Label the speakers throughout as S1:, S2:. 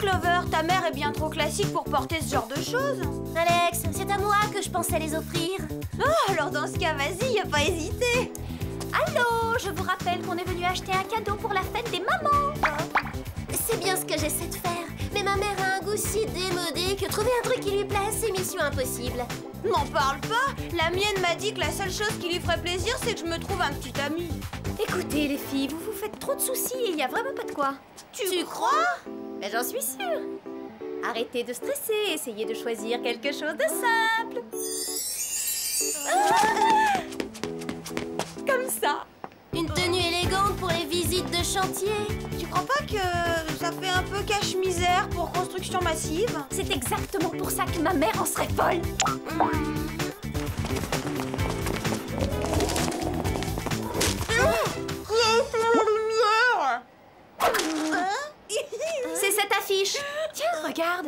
S1: Clover, ta mère est bien trop classique pour porter ce genre de choses.
S2: Alex, c'est à moi que je pensais les offrir.
S1: Oh, alors dans ce cas, vas-y, y a pas hésité.
S2: Allô, je vous rappelle qu'on est venu acheter un cadeau pour la fête des mamans. C'est bien ce que j'essaie de faire. Mais ma mère a un goût si démodé que trouver un truc qui lui plaise, c'est mission impossible.
S1: M'en parle pas. La mienne m'a dit que la seule chose qui lui ferait plaisir, c'est que je me trouve un petit ami.
S2: Écoutez les filles, vous vous faites trop de soucis et il y a vraiment pas de quoi.
S1: Tu crois?
S2: Mais j'en suis sûre. Arrêtez de stresser, essayez de choisir quelque chose de simple. Comme ça. Une tenue élégante pour les visites de chantier.
S1: Tu crois pas que ça fait un peu cache-misère pour construction massive?
S2: C'est exactement pour ça que ma mère en serait folle. C'est cette affiche. Tiens, regarde.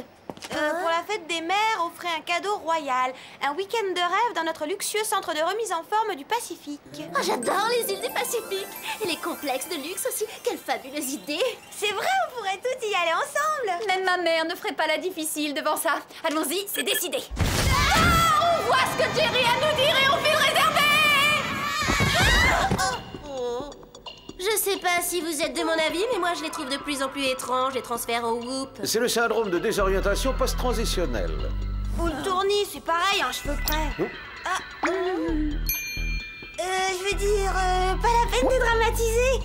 S1: Pour la fête des mères, offrez un cadeau royal. Un week-end de rêve dans notre luxueux centre de remise en forme du Pacifique.
S2: Oh, j'adore les îles du Pacifique. Et les complexes de luxe aussi. Quelle fabuleuse idée.
S1: C'est vrai, on pourrait toutes y aller ensemble.
S2: Même ma mère ne ferait pas la difficile devant ça. Allons-y, c'est décidé. On voit ce que Jerry a à nous dire et on fait le réserver. Je sais pas si vous êtes de mon avis, mais moi je les trouve de plus en plus étranges, les transferts au Whoop.
S3: C'est le syndrome de désorientation post-transitionnelle.
S1: Ou le tournis, c'est pareil, un cheveu près. Je veux dire, pas la peine de dramatiser.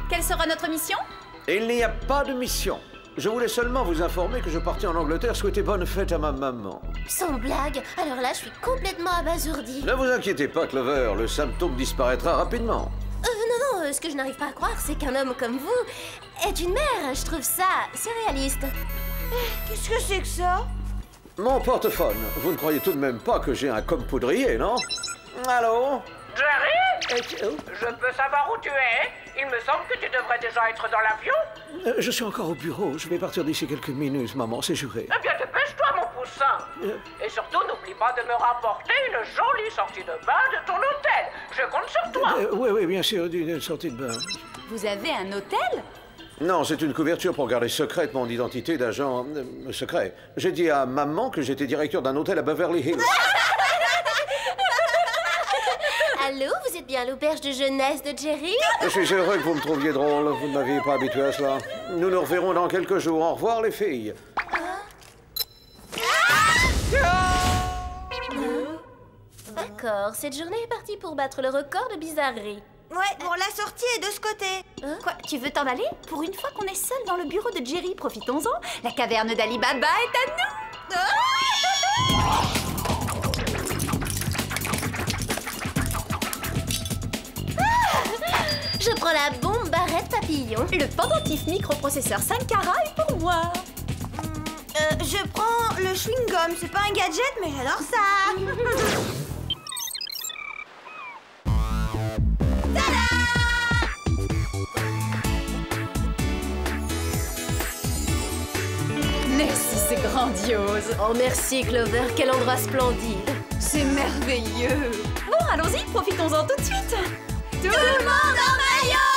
S2: Quelle sera notre mission?
S3: Il n'y a pas de mission. Je voulais seulement vous informer que je partais en Angleterre souhaiter bonne fête à ma maman.
S2: Sans blague, alors là je suis complètement abasourdie.
S3: Ne vous inquiétez pas, Clover, le symptôme disparaîtra rapidement.
S2: Non, ce que je n'arrive pas à croire, c'est qu'un homme comme vous est une mère. Je trouve ça surréaliste.
S1: Qu'est-ce que c'est que ça?
S3: Mon portefeuille. Vous ne croyez tout de même pas que j'ai un comme poudrier, non? Allô?
S4: Jerry? Je peux savoir où tu es? Il me semble que tu devrais déjà être dans l'avion.
S3: Je suis encore au bureau. Je vais partir d'ici quelques minutes, maman, c'est juré.
S4: Eh bien, dépêche-toi, mon poussin. Et surtout, n'oublie pas de me rapporter une jolie sortie de bain de ton hôtel. Je compte sur toi.
S3: Oui, bien sûr, une sortie de bain.
S2: Vous avez un hôtel?
S3: Non, c'est une couverture pour garder secrète mon identité d'agent secret. J'ai dit à maman que j'étais directeur d'un hôtel à Beverly Hills.
S2: Allô, vous êtes bien à l'auberge de jeunesse de Jerry?
S3: Je suis heureux que vous me trouviez drôle. Vous ne m'aviez pas habitué à cela. Nous nous reverrons dans quelques jours. Au revoir, les filles.
S2: D'accord, cette journée est partie pour battre le record de bizarrerie.
S1: Ouais, bon, la sortie est de ce côté.
S2: Quoi, tu veux t'en aller? Pour une fois qu'on est seul dans le bureau de Jerry, profitons-en. La caverne d'Ali Baba est à nous. Je prends la bombe barrette papillon. Le pendentif microprocesseur 5 carats est pour moi.
S1: Je prends le chewing-gum. C'est pas un gadget, mais j'adore ça.
S2: Merci, c'est grandiose. Oh, merci, Clover. Quel endroit splendide.
S1: C'est merveilleux.
S2: Bon, allons-y, profitons-en tout de suite.
S1: Tout le monde en maillot.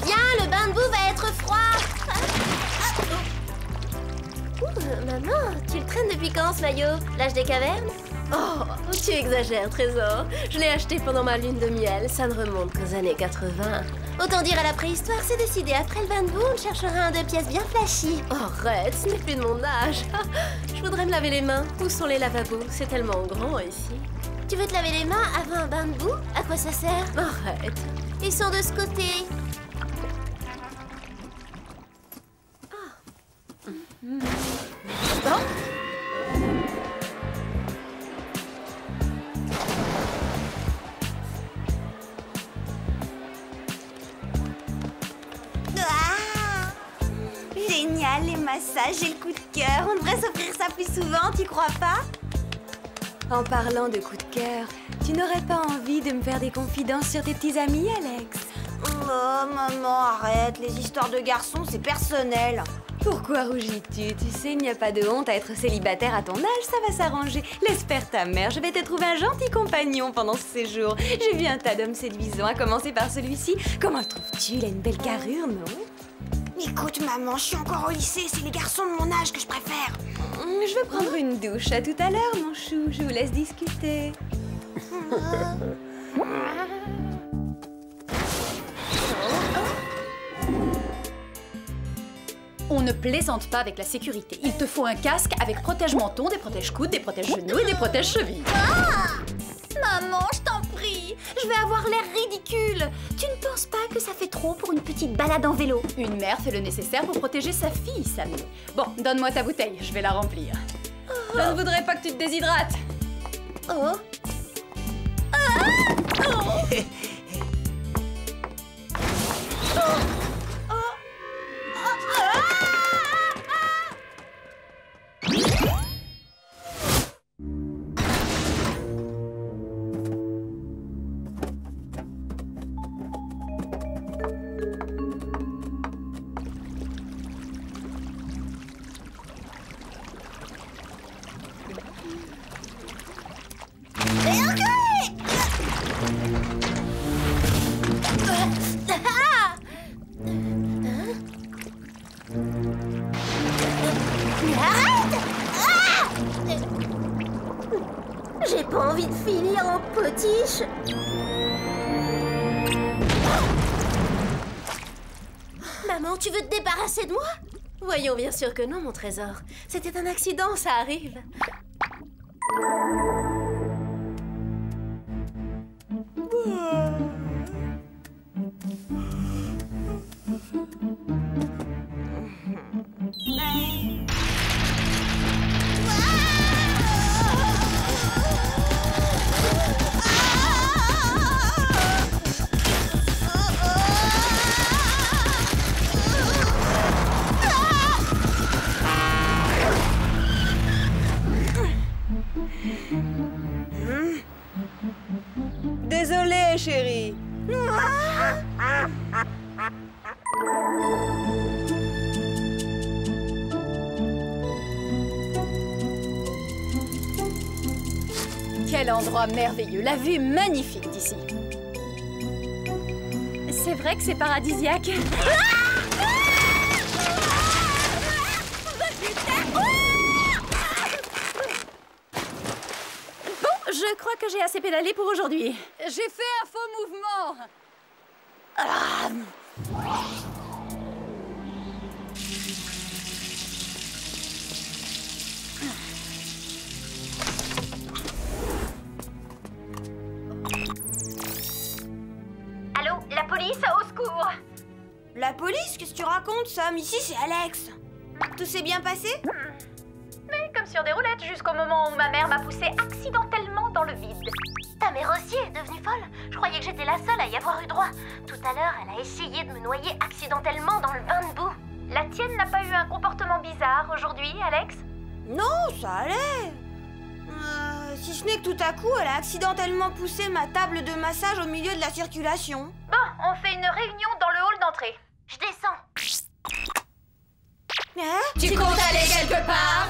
S2: Viens, le bain de boue va être froid. Maman, tu le traînes depuis quand, ce maillot? L'âge des cavernes? Oh, tu exagères, trésor. Je l'ai acheté pendant ma lune de miel. Ça ne remonte qu'aux années 80. Autant dire à la préhistoire, c'est décidé. Après le bain de boue, on cherchera un de pièces bien flashy. Oh, arrête, ce n'est plus de mon âge. Je voudrais me laver les mains. Où sont les lavabos? C'est tellement grand ici. Tu veux te laver les mains avant un bain de boue? À quoi ça sert? Arrête. Ils sont de ce côté. Bon.
S1: Génial, les massages et le coup de cœur. On devrait s'offrir ça plus souvent, tu crois pas?
S5: En parlant de coup de cœur, tu n'aurais pas envie de me faire des confidences sur tes petits amis, Alex?
S1: Oh, maman, arrête. Les histoires de garçons, c'est personnel.
S5: Pourquoi rougis-tu? Tu sais, il n'y a pas de honte à être célibataire à ton âge, ça va s'arranger. Laisse faire ta mère, je vais te trouver un gentil compagnon pendant ce séjour. J'ai vu un tas d'hommes séduisants, à commencer par celui-ci. Comment le trouves-tu? Il a une belle carrure, non?
S1: Écoute, maman, je suis encore au lycée, c'est les garçons de mon âge que je préfère.
S5: Je vais prendre une douche. À tout à l'heure, mon chou, je vous laisse discuter.
S6: On ne plaisante pas avec la sécurité. Il te faut un casque avec protège-menton, des protège-coudes, des protège-genoux et des protège-chevilles.
S2: Maman, je t'en prie, je vais avoir l'air ridicule. Tu ne penses pas que ça fait trop pour une petite balade en vélo?
S6: Une mère fait le nécessaire pour protéger sa fille, Sammy. Bon, donne-moi ta bouteille, je vais la remplir. Je ne voudrais pas que tu te déshydrates.
S2: Oh. J'ai pas envie de finir en potiche. Maman, tu veux te débarrasser de moi? Voyons, bien sûr que non, mon trésor. C'était un accident, ça arrive.
S5: Désolée, chérie.
S6: Quel endroit merveilleux, la vue magnifique d'ici. C'est vrai que c'est paradisiaque. Bon, je crois que j'ai assez pédalé pour aujourd'hui. J'ai fait un faux mouvement.
S2: Allô, la police, au secours!
S1: La police? Qu'est-ce que tu racontes, Sam? Ici, c'est Alex. Tout s'est bien passé?
S2: Mais comme sur des roulettes, jusqu'au moment où ma mère m'a poussée accidentellement dans le vide. Ta mère aussi est devenue folle? Je croyais que j'étais la seule à y avoir eu droit. Tout à l'heure, elle a essayé de me noyer accidentellement dans le bain de boue. La tienne n'a pas eu un comportement bizarre aujourd'hui, Alex?
S1: Non, ça allait. Si ce n'est que tout à coup, elle a accidentellement poussé ma table de massage au milieu de la circulation.
S2: Bon, on fait une réunion dans le hall d'entrée. Je descends.
S1: Hein?
S6: Tu comptes aller quelque part?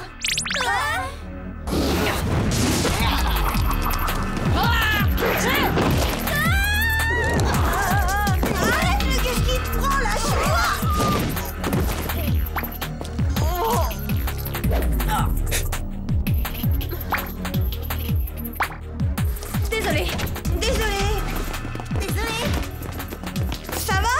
S1: Arrête, mais qu'est-ce qui te prend, lâche-moi!
S6: Désolée.
S2: Désolée.
S1: Ça va?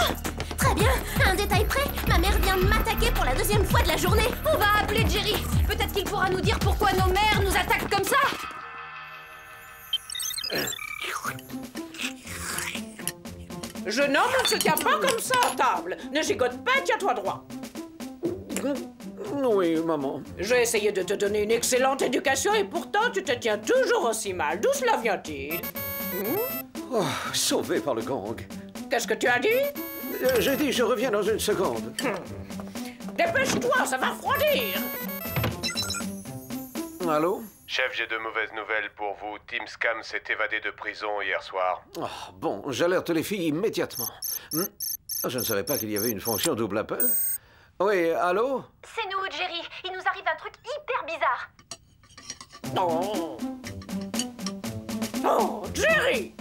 S2: Très bien. Un détail près, ma mère vient de m'attaquer pour la deuxième fois de la journée.
S6: On va appeler Jerry. Peut-être qu'il pourra nous dire pourquoi nos mères nous attaquent comme ça.
S4: Jeune homme, on ne se tient pas comme ça à table. Ne gigote pas, tiens-toi droit.
S3: Oui, maman.
S4: J'ai essayé de te donner une excellente éducation et pourtant tu te tiens toujours aussi mal. D'où cela vient-il?
S3: Oh, sauvé par le gang.
S4: Qu'est-ce que tu as dit?
S3: J'ai dit, je reviens dans une seconde.
S4: Dépêche-toi, ça va refroidir.
S3: Allô?
S7: Chef, j'ai de mauvaises nouvelles pour vous. Tim Scam s'est évadé de prison hier soir.
S3: Oh, bon, j'alerte les filles immédiatement. Je ne savais pas qu'il y avait une fonction double appel. Oui, allô?
S2: C'est nous, Jerry. Il nous arrive un truc hyper bizarre.
S4: Oh, Jerry!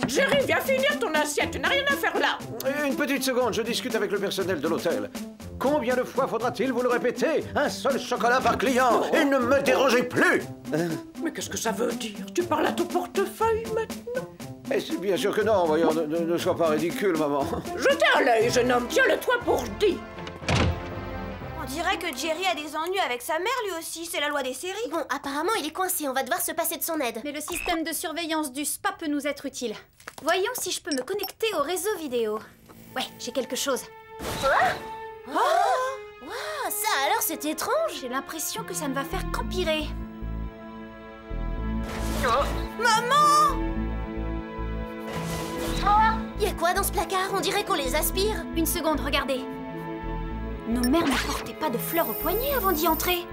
S4: Jerry, viens finir ton assiette, tu n'as rien à faire là!
S3: Une petite seconde, je discute avec le personnel de l'hôtel. Combien de fois faudra-t-il vous le répéter? Un seul chocolat par client, et ne me dérangez plus!
S4: Mais qu'est-ce que ça veut dire? Tu parles à ton portefeuille maintenant?
S3: Et c'est bien sûr que non, voyons, ne sois pas ridicule, maman.
S4: Jetez un l'œil, jeune homme, tiens-le-toi pour dit!
S1: On dirait que Jerry a des ennuis avec sa mère lui aussi, c'est la loi des séries.
S2: Bon, apparemment, il est coincé. On va devoir se passer de son aide.
S6: Mais le système de surveillance du spa peut nous être utile. Voyons si je peux me connecter au réseau vidéo. Ouais, j'ai quelque chose.
S2: Waouh, ça alors, c'est étrange.
S6: J'ai l'impression que ça ne va faire qu'empirer.
S1: Maman!
S2: Y a quoi dans ce placard? On dirait qu'on les aspire.
S6: Une seconde, regardez. Nos mères ne portaient pas de fleurs au poignet avant d'y entrer.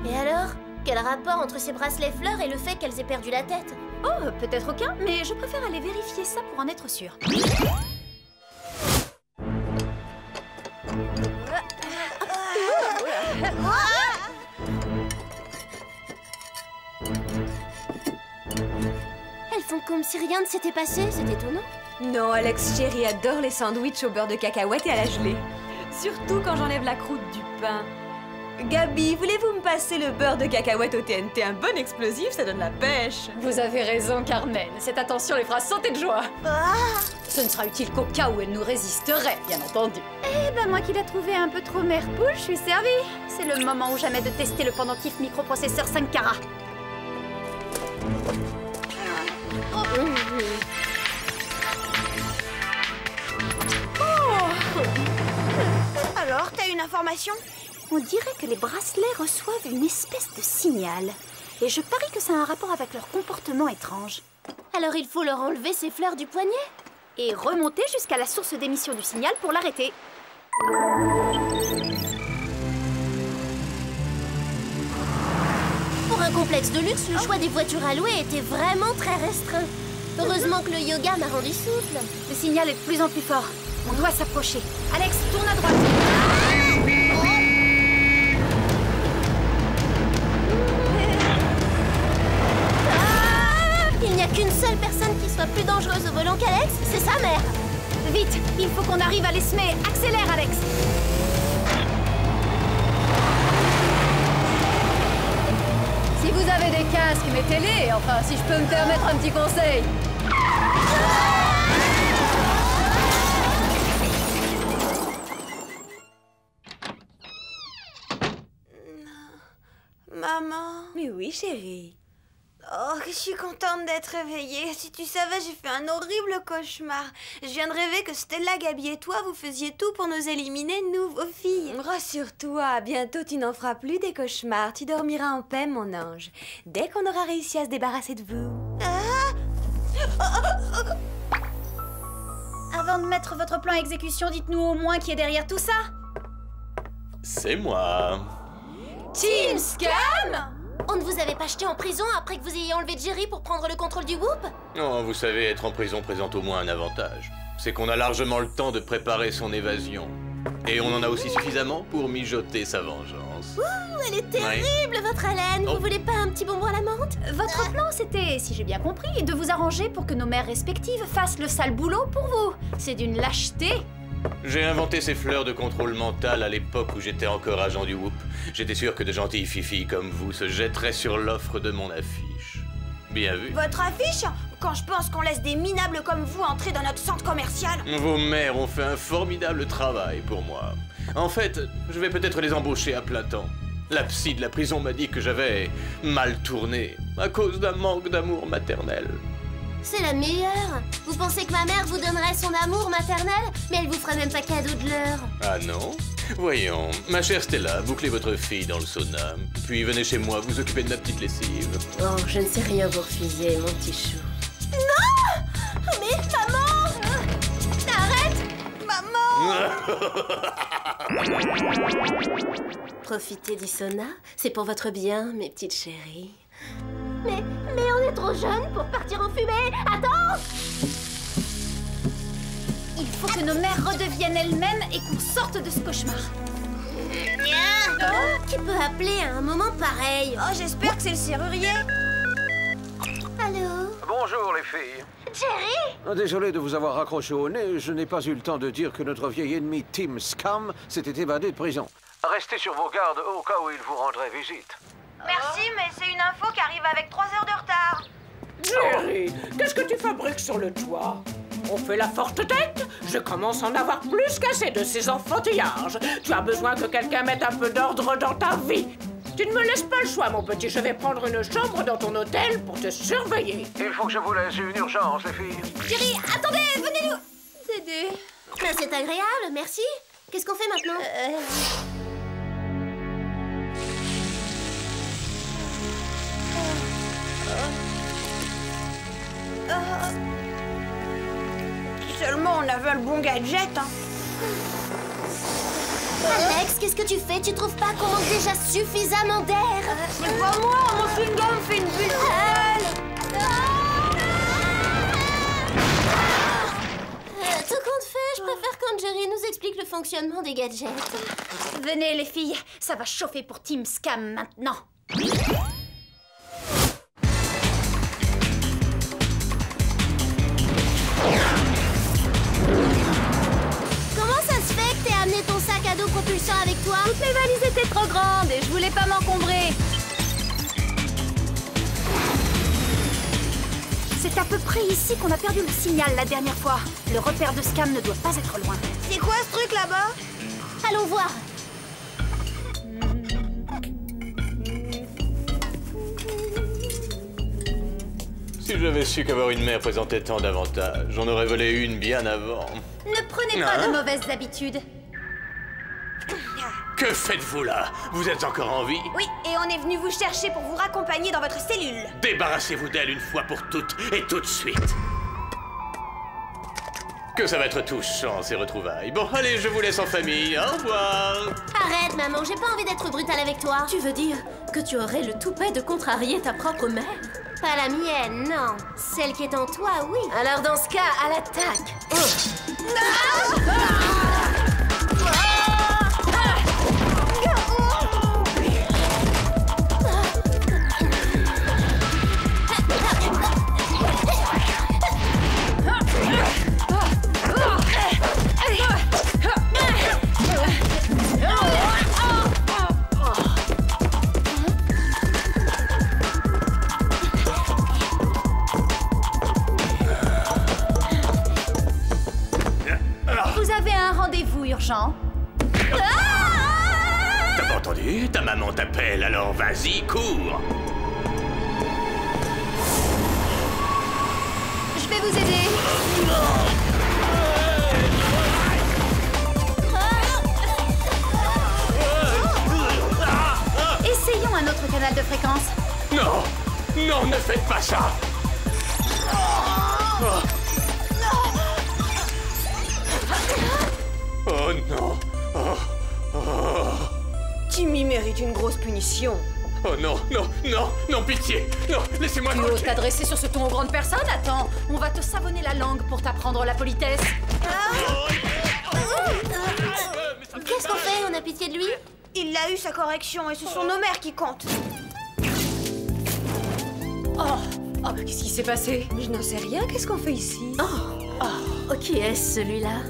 S2: Et alors? Quel rapport entre ces bracelets fleurs et le fait qu'elles aient perdu la tête?
S6: Oh, peut-être aucun, mais je préfère aller vérifier ça pour en être sûre.
S2: Elles font comme si rien ne s'était passé, c'est étonnant.
S5: Non, Alex Chéri adore les sandwichs au beurre de cacahuète et à la gelée. Surtout quand j'enlève la croûte du pain. Gabi, voulez-vous me passer le beurre de cacahuète au TNT? Un bon explosif, ça donne la pêche.
S6: Vous avez raison, Carmen. Cette attention les fera sauter de joie. Ce ne sera utile qu'au cas où elle nous résisterait, bien entendu. Eh ben, moi qui l'ai trouvé un peu trop mère poule, je suis servie. C'est le moment ou jamais de tester le pendentif microprocesseur 5 carats.
S1: Alors, t'as une information?
S6: On dirait que les bracelets reçoivent une espèce de signal. Et je parie que ça a un rapport avec leur comportement étrange.
S2: Alors il faut leur enlever ces fleurs du poignet?
S6: Et remonter jusqu'à la source d'émission du signal pour l'arrêter.
S2: Pour un complexe de luxe, le choix des voitures à louer était vraiment très restreint. Heureusement que le yoga m'a rendu souple.
S6: Le signal est de plus en plus fort. On doit s'approcher. Alex, tourne à droite.
S2: Il n'y a qu'une seule personne qui soit plus dangereuse au volant qu'Alex, c'est sa mère.
S6: Vite, il faut qu'on arrive à l'ESME. Accélère, Alex. Si vous avez des casques, mettez-les. Enfin, si je peux me permettre un petit conseil.
S1: Maman.
S5: Mais oui, chérie.
S1: Oh, je suis contente d'être réveillée. Si tu savais, j'ai fait un horrible cauchemar. Je viens de rêver que Stella, Gabi et toi, vous faisiez tout pour nous éliminer, nous, vos filles.
S5: Rassure-toi, bientôt tu n'en feras plus des cauchemars. Tu dormiras en paix, mon ange. Dès qu'on aura réussi à se débarrasser de vous.
S6: Avant de mettre votre plan à exécution, dites-nous au moins qui est derrière tout ça.
S8: C'est moi.
S6: Team Scam!
S2: On ne vous avait pas jeté en prison après que vous ayez enlevé Jerry pour prendre le contrôle du Whoop?
S8: Oh, vous savez, être en prison présente au moins un avantage. C'est qu'on a largement le temps de préparer son évasion. Et on en a aussi suffisamment pour mijoter sa vengeance.
S2: Ouh, elle est terrible, votre haleine.
S8: Oh.
S2: Vous voulez pas un petit bonbon à la menthe?
S6: Votre plan, c'était, si j'ai bien compris, de vous arranger pour que nos mères respectives fassent le sale boulot pour vous. C'est d'une lâcheté.
S8: J'ai inventé ces fleurs de contrôle mental à l'époque où j'étais encore agent du Whoop. J'étais sûr que de gentilles filles comme vous se jetteraient sur l'offre de mon affiche. Bien vu.
S1: Votre affiche? Quand je pense qu'on laisse des minables comme vous entrer dans notre centre commercial.
S8: Vos mères ont fait un formidable travail pour moi. En fait, je vais peut-être les embaucher à plein temps. La psy de la prison m'a dit que j'avais mal tourné à cause d'un manque d'amour maternel.
S2: C'est la meilleure. Vous pensez que ma mère vous donnerait son amour maternel, mais elle vous ferait même pas cadeau de l'heure.
S8: Ah non? Voyons, ma chère Stella, bouclez votre fille dans le sauna, puis venez chez moi vous occuper de ma petite lessive.
S2: Oh, je ne sais rien vous refuser, mon petit chou.
S1: Non! Mais maman! Arrête! Maman!
S2: Profitez du sauna, c'est pour votre bien, mes petites chéries. Mais on est trop jeunes pour partir en fumée. Attends!
S6: Il faut que nos mères redeviennent elles-mêmes et qu'on sorte de ce cauchemar.
S2: Qui peut appeler à un moment pareil?
S1: Oh, j'espère que c'est le serrurier.
S2: Allô?
S3: Bonjour les filles.
S2: Jerry?
S3: Désolé de vous avoir raccroché au nez, je n'ai pas eu le temps de dire que notre vieil ennemi Tim Scam s'était évadé de prison. Restez sur vos gardes au cas où il vous rendrait visite.
S1: Merci, mais c'est une info qui arrive avec 3 heures de retard.
S4: Jerry, qu'est-ce que tu fabriques sur le toit? On fait la forte tête? Je commence à en avoir plus qu'assez de ces enfantillages. Tu as besoin que quelqu'un mette un peu d'ordre dans ta vie. Tu ne me laisses pas le choix, mon petit. Je vais prendre une chambre dans ton hôtel pour te surveiller.
S3: Il faut que je vous laisse, j'ai une urgence, les filles.
S6: Jerry, attendez, venez nous aider.
S2: Ben, c'est agréable, merci. Qu'est-ce qu'on fait maintenant?
S1: Seulement on avait le bon gadget, hein.
S2: Alex, qu'est-ce que tu fais? Tu trouves pas qu'on manque déjà suffisamment d'air?
S1: C'est pas moi, mon chewing-gum fait une bulle.
S2: Tout compte fait, je préfère quand Jerry nous explique le fonctionnement des gadgets.
S6: Venez les filles, ça va chauffer pour Team Scam maintenant.
S2: Comment ça se fait que t'aies amené ton sac à dos propulsant avec toi?
S5: Toutes mes valises étaient trop grandes et je voulais pas m'encombrer.
S6: C'est à peu près ici qu'on a perdu le signal la dernière fois. Le repère de Scam ne doit pas être loin.
S1: C'est quoi ce truc là-bas?
S2: Allons voir.
S8: Si j'avais su qu'avoir une mère présentait tant d'avantages, j'en aurais volé une bien avant.
S6: Ne prenez pas de mauvaises habitudes.
S8: Que faites-vous là? Vous êtes encore en vie?
S1: Oui, et on est venu vous chercher pour vous raccompagner dans votre cellule.
S8: Débarrassez-vous d'elle une fois pour toutes et tout de suite. Que ça va être touchant, ces retrouvailles. Bon, allez, je vous laisse en famille. Au revoir.
S2: Arrête, maman, j'ai pas envie d'être brutale avec toi.
S9: Tu veux dire que tu aurais le toupet de contrarier ta propre mère?
S2: Pas la mienne, non. Celle qui est en toi, oui.
S9: Alors dans ce cas, à l'attaque.
S6: Vous avez un rendez-vous urgent.
S8: T'as pas entendu? Ta maman t'appelle, alors vas-y, cours.
S6: Je vais vous aider. Essayons un autre canal de fréquence.
S8: Non! Non, ne faites pas ça! Oh non!
S5: Timmy mérite une grosse punition.
S8: Oh non, non, non, non, pitié! Non, laissez-moi
S6: Tu oses
S8: tranquille!
S6: t'adresser sur ce ton aux grandes personnes? Attends, on va te savonner la langue pour t'apprendre la politesse.
S2: Qu'est-ce qu'on fait? On a pitié de lui?
S1: Il a eu sa correction et ce sont nos mères qui comptent.
S6: Oh, bah, qu'est-ce qui s'est passé?
S5: Je n'en sais rien, qu'est-ce qu'on fait ici?
S9: Oh, qui est-ce celui-là?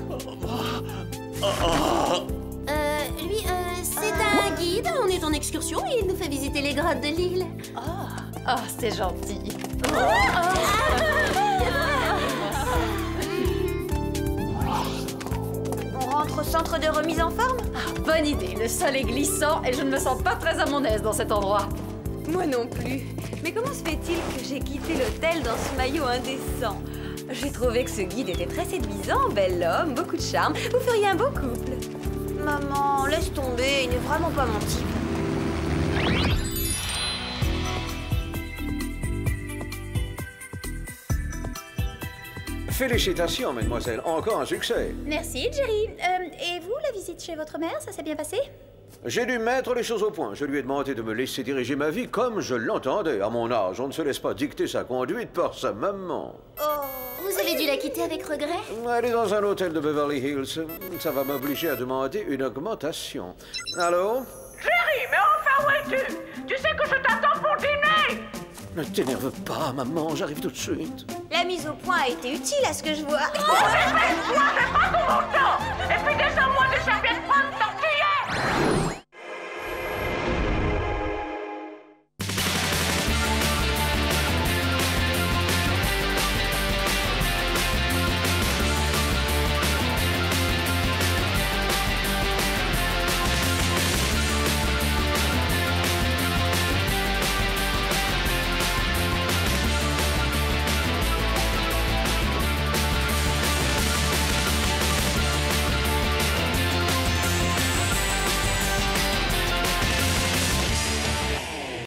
S2: Lui, c'est un guide. On est en excursion et il nous fait visiter les grottes de l'île.
S6: Oh, c'est gentil.
S1: On rentre au centre de remise en forme?
S6: Bonne idée, le sol est glissant et je ne me sens pas très à mon aise dans cet endroit.
S5: Moi non plus. Mais comment se fait-il que j'ai quitté l'hôtel dans ce maillot indécent? J'ai trouvé que ce guide était très séduisant, bel homme, beaucoup de charme. Vous feriez un beau couple.
S1: Maman, laisse tomber, il n'est vraiment pas mon type.
S3: Félicitations, mademoiselle. Encore un succès.
S6: Merci, Jerry. Et vous, la visite chez votre mère, ça s'est bien passé?
S3: J'ai dû mettre les choses au point. Je lui ai demandé de me laisser diriger ma vie comme je l'entendais. À mon âge, on ne se laisse pas dicter sa conduite par sa maman.
S2: Vous Vous avez dû la quitter avec regret?
S3: Elle est dans un hôtel de Beverly Hills. Ça va m'obliger à demander une augmentation. Allô?
S4: Chérie, mais enfin où es-tu? Tu sais que je t'attends pour dîner!
S3: Ne t'énerve pas, maman, j'arrive tout de suite.
S1: La mise au point a été utile à ce que je vois.
S4: Toi, j'ai pas